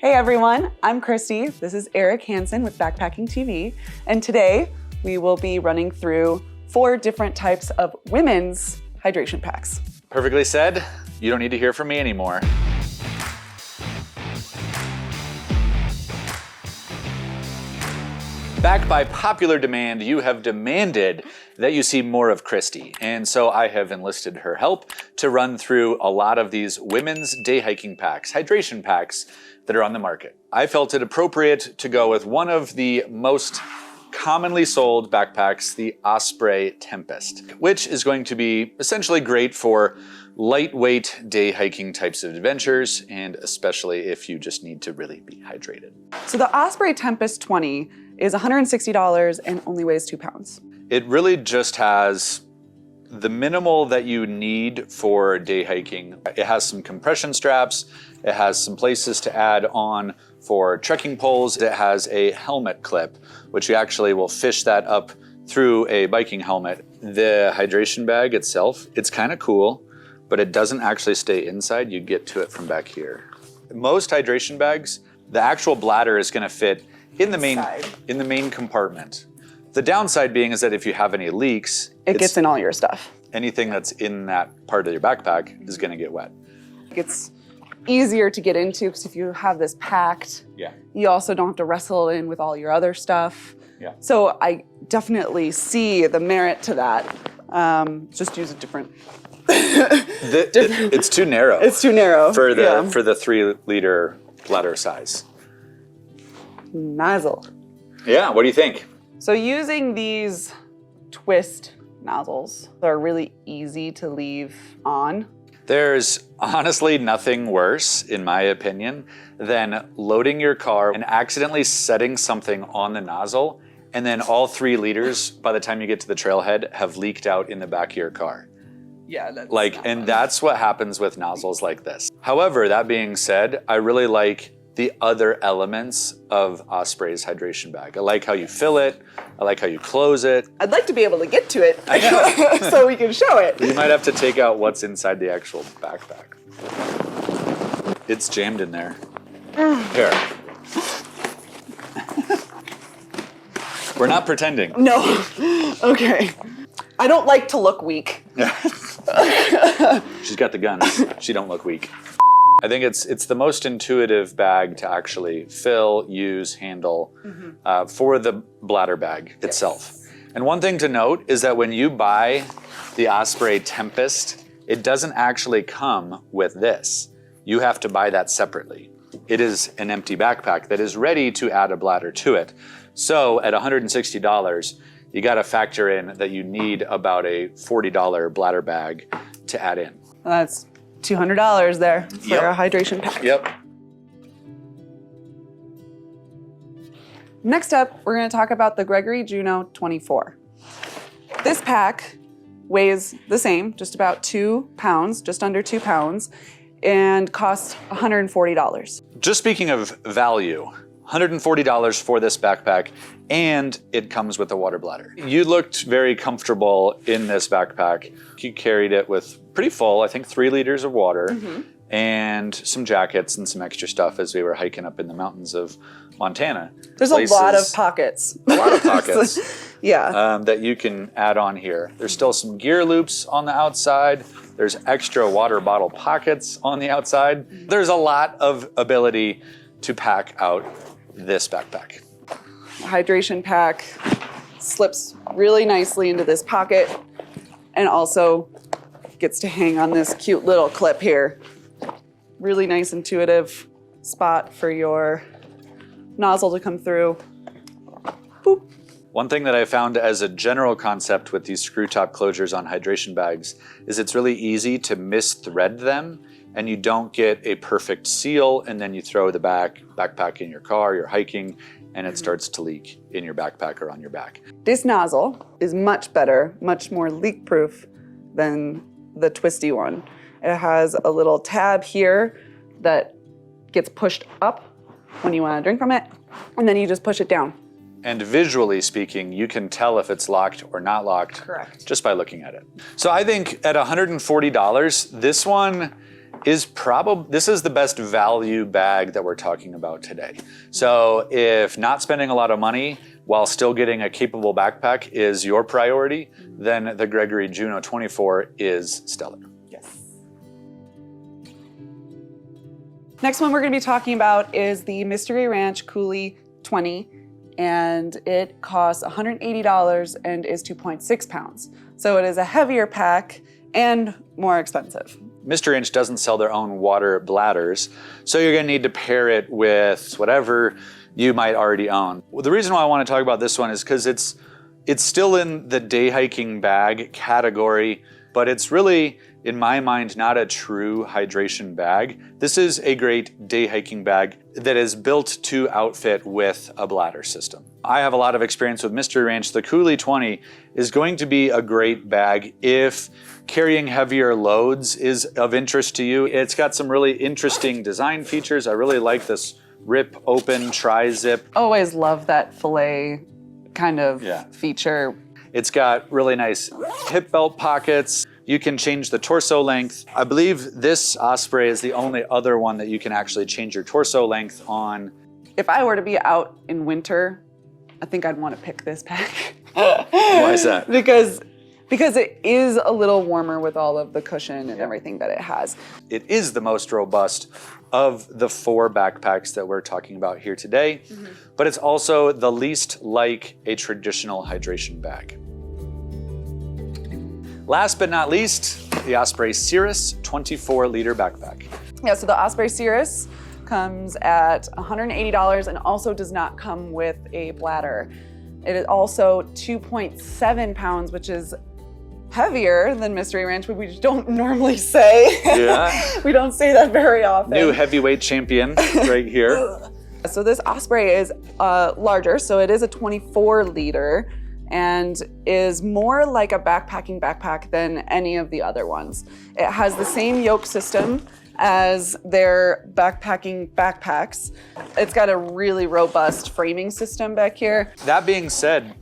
Hey everyone, I'm Christy. This is Eric Hansen with Backpacking TV, and today we will be running through 4 different types of women's hydration packs. Perfectly said. You don't need to hear from me anymore. Back by popular demand, you have demanded that you see more of Christy, and so I have enlisted her help to run through a lot of these women's day hiking packs, hydration packs that are on the market. I felt it appropriate to go with one of the most commonly sold backpacks, the Osprey Tempest, which is going to be essentially great for lightweight day hiking types of adventures, and especially if you just need to really be hydrated. So the Osprey Tempest 20 is $160 and only weighs 2 pounds. It really just has the minimal that you need for day hiking. It has some compression straps, it has some places to add on for trekking poles, it has a helmet clip, which you actually will fish that up through a biking helmet. The hydration bag itself, it's kind of cool, but it doesn't actually stay inside, you get to it from back here. Most hydration bags, the actual bladder is gonna fit in the main compartment. The downside being is that if you have any leaks, it gets in all your stuff. Anything that's in that part of your backpack is gonna get wet. It's easier to get into because if you have this packed, you also don't have to wrestle in with all your other stuff. Yeah. So I definitely see the merit to that. Just use a different. It's too narrow. It's too narrow for the 3-liter bladder size. Nozzle. Yeah, what do you think? So using these twist nozzles, they're really easy to leave on. There's honestly nothing worse, in my opinion, than loading your car and accidentally setting something on the nozzle, and then all 3 liters, by the time you get to the trailhead, have leaked out in the back of your car. Yeah, that's that's what happens with nozzles like this. However, that being said, I really like the other elements of Osprey's hydration bag. I like how you fill it. I like how you close it. I'd like to be able to get to it so we can show it. You might have to take out what's inside the actual backpack. It's jammed in there. Here. We're not pretending. No. Okay. I don't like to look weak. She's got the guns. She don't look weak. I think it's the most intuitive bag to actually fill, use, handle for the bladder bag itself. And one thing to note is that when you buy the Osprey Tempest, it doesn't actually come with this. You have to buy that separately. It is an empty backpack that is ready to add a bladder to it. So at $160, you gotta factor in that you need about a $40 bladder bag to add in. That's $200 there for a hydration pack. Yep. Next up, we're going to talk about the Gregory Juno 24. This pack weighs the same, just about 2 pounds, just under 2 pounds, and costs $140. Just speaking of value, $140 for this backpack, and it comes with a water bladder. You looked very comfortable in this backpack. You carried it with pretty full, I think 3 liters of water, and some jackets and some extra stuff as we were hiking up in the mountains of Montana. There's a lot of pockets. A lot of pockets. Yeah. That you can add on here. There's still some gear loops on the outside. There's extra water bottle pockets on the outside. There's a lot of ability to pack out this backpack. Hydration pack slips really nicely into this pocket and also gets to hang on this cute little clip here. Really nice, intuitive spot for your nozzle to come through. Boop. One thing that I found as a general concept with these screw top closures on hydration bags is it's really easy to misthread them and you don't get a perfect seal, and then you throw the backpack in your car, you're hiking, and it starts to leak in your backpack or on your back. This nozzle is much better, much more leak-proof than the twisty one. It has a little tab here that gets pushed up when you want to drink from it, and then you just push it down. And visually speaking, you can tell if it's locked or not locked. Correct. Just by looking at it. So I think at $140, this one is this is the best value bag that we're talking about today. So if not spending a lot of money while still getting a capable backpack is your priority, then the Gregory Juno 24 is stellar. Yes. Next one we're going to be talking about is the Mystery Ranch Coulee 20, and it costs $180 and is 2.6 pounds. So it is a heavier pack and more expensive. Mystery Ranch doesn't sell their own water bladders, so you're going to need to pair it with whatever you might already own. Well, the reason why I want to talk about this one is because it's still in the day hiking bag category, but it's really, in my mind, not a true hydration bag. This is a great day hiking bag that is built to outfit with a bladder system. I have a lot of experience with Mystery Ranch. The Coulee 20 is going to be a great bag if carrying heavier loads is of interest to you. It's got some really interesting design features. I really like this rip open tri-zip. Always love that fillet kind of feature. It's got really nice hip belt pockets. You can change the torso length. I believe this Osprey is the only other one that you can actually change your torso length on. If I were to be out in winter, I think I'd want to pick this pack. Why is that? Because it is a little warmer with all of the cushion and everything that it has. It is the most robust of the 4 backpacks that we're talking about here today, but it's also the least like a traditional hydration bag. Last but not least, the Osprey Sirrus 24-liter backpack. Yeah, so the Osprey Cirrus comes at $180 and also does not come with a bladder. It is also 2.7 pounds, which is heavier than Mystery Ranch, but we don't normally say. Yeah. We don't say that very often. New heavyweight champion right here. So this Osprey is larger, so it is a 24-liter and is more like a backpacking backpack than any of the other ones. It has the same yoke system as their backpacking backpacks. It's got a really robust framing system back here. That being said,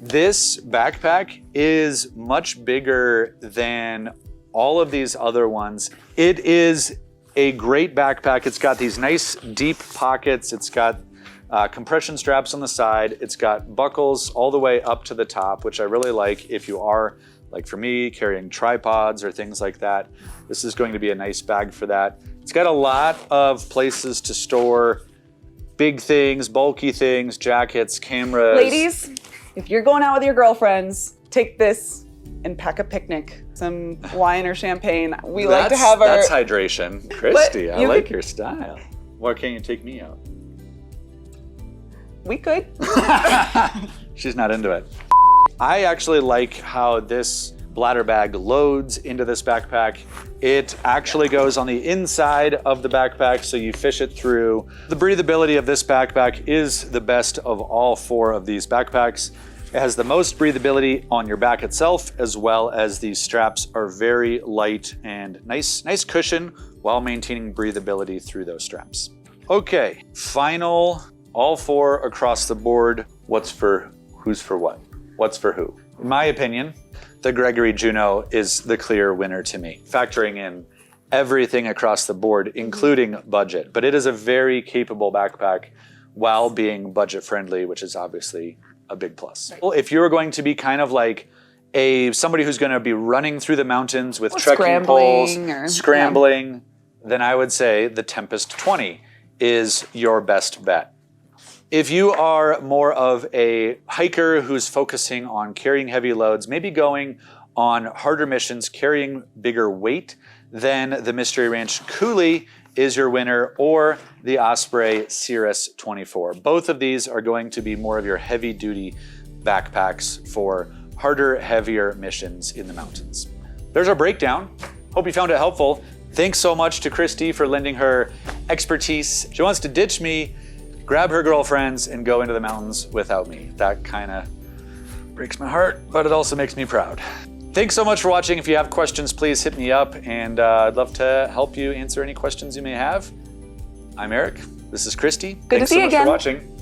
this backpack is much bigger than all of these other ones. It is a great backpack. It's got these nice deep pockets. It's got compression straps on the side. It's got buckles all the way up to the top, which I really like if you are, like for me, carrying tripods or things like that. This is going to be a nice bag for that. It's got a lot of places to store big things, bulky things, jackets, cameras. Ladies, if you're going out with your girlfriends, take this and pack a picnic. Some wine or champagne. We like to have our... That's hydration. Christy, I like your style. Why can't you take me out? We could. She's not into it. I actually like how this bladder bag loads into this backpack. It actually goes on the inside of the backpack, so you fish it through. The breathability of this backpack is the best of all 4 of these backpacks. It has the most breathability on your back itself, as well as these straps are very light and nice cushion while maintaining breathability through those straps. Okay, final, all 4 across the board. Who's for what? What's for who? In my opinion, the Gregory Juno is the clear winner to me, factoring in everything across the board, including budget. But it is a very capable backpack while being budget friendly, which is obviously a big plus. Right. Well, if you're going to be kind of like somebody who's going to be running through the mountains with trekking poles, scrambling, then I would say the Tempest 20 is your best bet. If you are more of a hiker who's focusing on carrying heavy loads, maybe going on harder missions, carrying bigger weight, then the Mystery Ranch Coulee is your winner, or the Osprey Cirrus 24. Both of these are going to be more of your heavy-duty backpacks for harder, heavier missions in the mountains. There's our breakdown. Hope you found it helpful. Thanks so much to Christy for lending her expertise. She wants to ditch me, grab her girlfriends, and go into the mountains without me. That kind of breaks my heart, but it also makes me proud. Thanks so much for watching. If you have questions, please hit me up, and I'd love to help you answer any questions you may have. I'm Eric. This is Christy. Good to see you again. Thanks so much for watching.